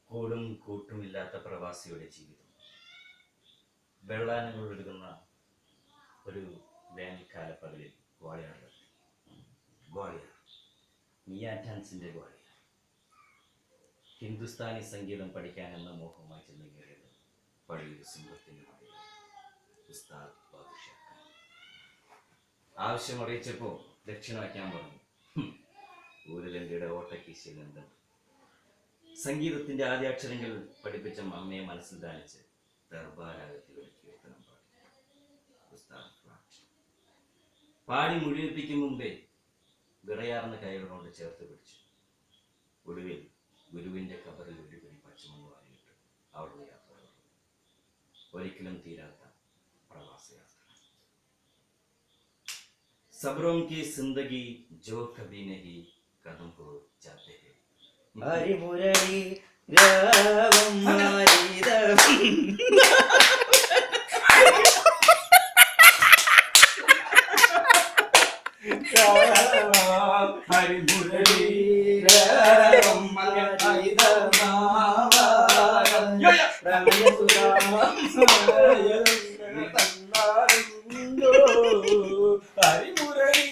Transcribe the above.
കൂടും കൂട്ടുമില്ലാത്ത പ്രവാസിയുടെ ജീവിതം. വെള്ളാനങ്ങൾ ഒഴുകുന്ന ഒരു വേനൽക്കാല പകലിൽ ഗ്വാളിയർ മിയാ ഡാൻസിന്റെ ഗ്വാളിയർ ഹിന്ദുസ്ഥാനി സംഗീതം പഠിക്കാനെന്ന മോഹമായി ചെന്ന് കയറിയത് പഴയൊരു സിംഹത്തിന്റെ ഉസ്താദ് ബാദുഷാ ഖാൻ. ആവശ്യം അറിയിച്ചപ്പോൾ ദക്ഷിണ വയ്ക്കാൻ പറഞ്ഞു. ഊരലങ്കയുടെ ഓട്ടക്കീശയിൽ നിന്ന് സംഗീതത്തിന്റെ ആദ്യാക്ഷരങ്ങൾ പഠിപ്പിച്ച അമ്മയെ മനസ്സിൽ ധാനിച്ച് ദർബാരാഗത്തിൽ ഒരു കീർത്തനം പാടി. ഉസ്താദ് പാടി മുഴുവിപ്പിക്കും മുമ്പേ വിറയാർന്ന കൈകളോട് ചേർത്ത് പിടിച്ചു. ഒടുവിൽ ഗുരുവിന്റെ കബറിൽ ഒരു പിടി പച്ചമണ്ണ് വാരിയിട്ട് അവളുടെ യാത്ര തുടർന്നു. ഒരിക്കലും തീരാത്ത പ്രവാസയാത്ര. സബ്രോം की जिंदगी जो कभी नहीं कदम को जाते हैं. ഹരിമുരളി രാവം മാരിതം ഹരിമുരളി രാവം മാരിതം ഹരിമുരളി